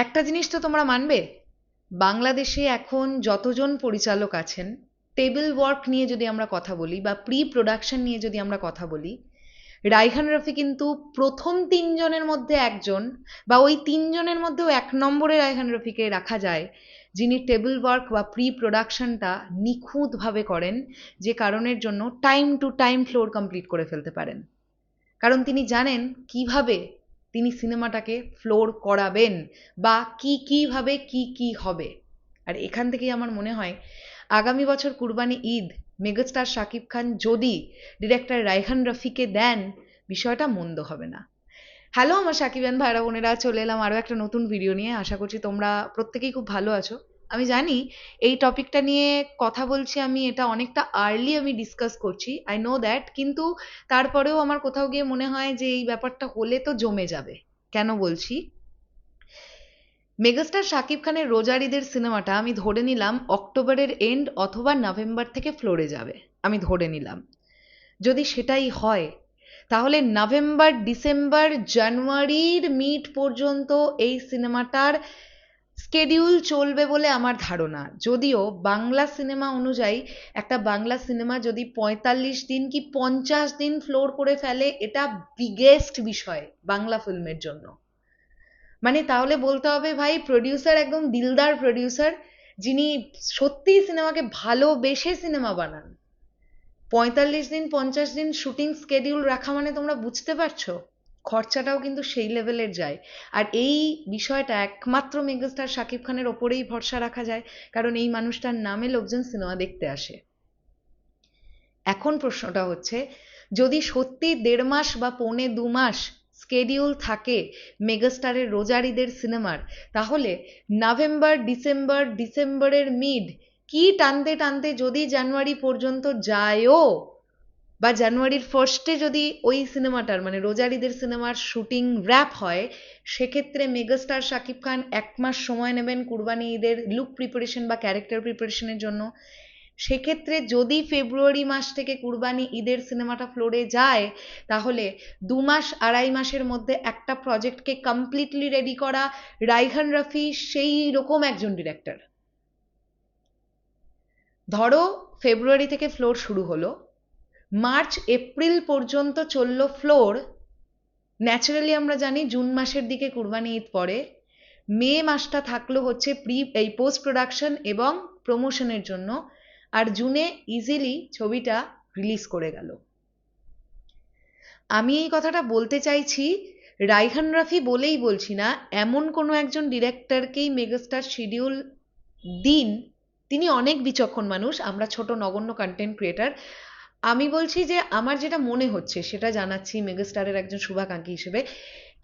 একটা জিনিস তো তোমরা মানবে, বাংলাদেশে এখন যতজন পরিচালক আছেন, টেবিল ওয়ার্ক নিয়ে যদি আমরা কথা বলি বা প্রি প্রোডাকশন নিয়ে যদি আমরা কথা বলি, রায়হান রফি কিন্তু প্রথম তিনজনের মধ্যে একজন, বা ওই তিনজনের মধ্যেও এক নম্বরে রায়হান রফিকে রাখা যায়, যিনি টেবিল ওয়ার্ক বা প্রি প্রোডাকশনটা নিখুঁতভাবে করেন, যে কারণের জন্য time to time floor complete করে ফেলতে পারেন। কারণ তিনি জানেন কিভাবে তিনি সিনেমাটাকে ফ্লোর করাবেন বা কিভাবে কি হবে। আর এখান থেকেই আমার মনে হয় আগামী বছর কুরবানি ঈদ মেগাস্টার শাকিব খান যদি ডিরেক্টর রায়হান রফিকে দেন, বিষয়টা মন্দ হবে না। হ্যালো আমার সাকিবান ভাইরা বোনেরা, চলে এলাম আরও একটা নতুন ভিডিও নিয়ে। আশা করছি তোমরা প্রত্যেকেই খুব ভালো আছো। আমি জানি এই টপিকটা নিয়ে কথা বলছি আমি, এটা অনেকটা আর্লি আমি ডিসকাস করছি, আই নো দ্যাট, কিন্তু তারপরেও আমার কোথাও গিয়ে মনে হয় যে এই ব্যাপারটা হলে তো জমে যাবে। কেন বলছি? মেগাস্টার শাকিব খানের রোজার ঈদের সিনেমাটা আমি ধরে নিলাম অক্টোবরের এন্ড অথবা নভেম্বর থেকে ফ্লোরে যাবে, আমি ধরে নিলাম। যদি সেটাই হয়, তাহলে নভেম্বর, ডিসেম্বর, জানুয়ারির মিড পর্যন্ত এই সিনেমাটার স্কেডিউল চলবে বলে আমার ধারণা। যদিও বাংলা সিনেমা অনুযায়ী একটা বাংলা সিনেমা যদি ৪৫ দিন কি ৫০ দিন ফ্লোর করে ফেলে, এটা বিগেস্ট বিষয় বাংলা ফিল্মের জন্য। মানে তাহলে বলতে হবে ভাই, প্রডিউসার একদম দিলদার প্রডিউসার, যিনি সত্যিই সিনেমাকে ভালোবেসে সিনেমা বানান। ৪৫ দিন ৫০ দিন শুটিং স্কেডিউল রাখা মানে তোমরা বুঝতে পারছো খরচাটাও কিন্তু সেই লেভেলের যায়। আর এই বিষয়টা একমাত্র মেগাস্টার শাকিব খানের ওপরেই ভরসা রাখা যায়, কারণ এই মানুষটার নামে লোকজন সিনেমা দেখতে আসে। এখন প্রশ্নটা হচ্ছে, যদি সত্যি ১.৫ মাস বা ১.৫-২ মাস স্কেডিউল থাকে মেগাস্টারের রোজার ঈদের সিনেমার, তাহলে নভেম্বর, ডিসেম্বর, ডিসেম্বরের মিড কি টানতে টানতে যদি জানুয়ারি পর্যন্ত যায়ও, বা জানুয়ারির ফার্স্টে যদি ওই সিনেমাটার মানে রোজার ঈদের সিনেমার শুটিং র্যাপ হয়, সেক্ষেত্রে মেগাস্টার শাকিব খান ১ মাস সময় নেবেন কুরবানি ঈদের লুক প্রিপারেশন বা ক্যারেক্টার প্রিপারেশনের জন্য। সেক্ষেত্রে যদি ফেব্রুয়ারি মাস থেকে কুরবানি ঈদের সিনেমাটা ফ্লোরে যায়, তাহলে ২ মাস ২.৫ মাসের মধ্যে একটা প্রজেক্টকে কমপ্লিটলি রেডি করা রায়হান রফি সেই রকম একজন ডিরেক্টর। ধরো ফেব্রুয়ারি থেকে ফ্লোর শুরু হলো, মার্চ এপ্রিল পর্যন্ত চলল ফ্লোর। ন্যাচারালি আমরা জানি জুন মাসের দিকে কুরবানি ঈদ পড়ে, মে মাসটা থাকলো হচ্ছে এই পোস্ট প্রোডাকশন এবং প্রমোশনের জন্য, আর জুনে ইজিলি ছবিটা রিলিজ করে গেল। আমি এই কথাটা বলতে চাইছি রায়হান রফি বলেই বলছি না, এমন কোনো একজন ডিরেক্টরকেই মেগাস্টার শিডিউল দিন। তিনি অনেক বিচক্ষণ মানুষ, আমরা ছোট নগণ্য কন্টেন্ট ক্রিয়েটার। আমি বলছি যে আমার যেটা মনে হচ্ছে সেটা জানাচ্ছি মেগাস্টারের একজন শুভাকাঙ্ক্ষী হিসেবে,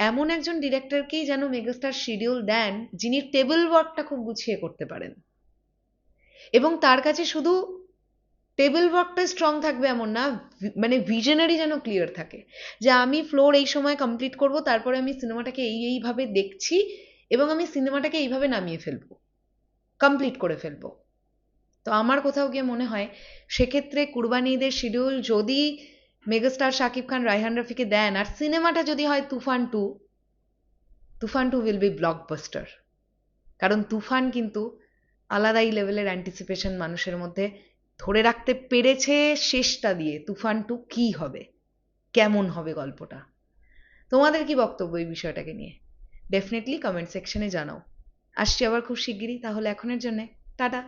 এমন একজন ডিরেক্টরকেই যেন মেগাস্টার শিডিউল দেন যিনি টেবিল ওয়ার্কটা খুব গুছিয়ে করতে পারেন, এবং তার কাছে শুধু টেবিল ওয়ার্কটা স্ট্রং থাকবে এমন না, মানে ভিশনারি যেন ক্লিয়ার থাকে, যে আমি ফ্লোর এই সময় কমপ্লিট করব, তারপরে আমি সিনেমাটাকে এইভাবে দেখছি এবং আমি সিনেমাটাকে এইভাবে নামিয়ে ফেলবো, কমপ্লিট করে ফেলবো। তো আমার কোথাও গিয়ে মনে হয় সেক্ষেত্রে কুরবানি ঈদের শিডিউল যদি মেগাস্টার শাকিব খান রায়হান রফিকে দেন, আর সিনেমাটা যদি হয় Toofan two, Toofan two will be blockbuster. কারণ তুফান কিন্তু আলাদাই লেভেলের অ্যান্টিসিপেশন মানুষের মধ্যে ধরে রাখতে পেরেছে শেষটা দিয়ে। তুফান টু কী হবে, কেমন হবে গল্পটা, তোমাদের কি বক্তব্য এই বিষয়টাকে নিয়ে? ডেফিনেটলি কমেন্ট সেকশনে জানাও। আসছি আবার খুব শিগগিরই, তাহলে এখনের জন্যে টাটা।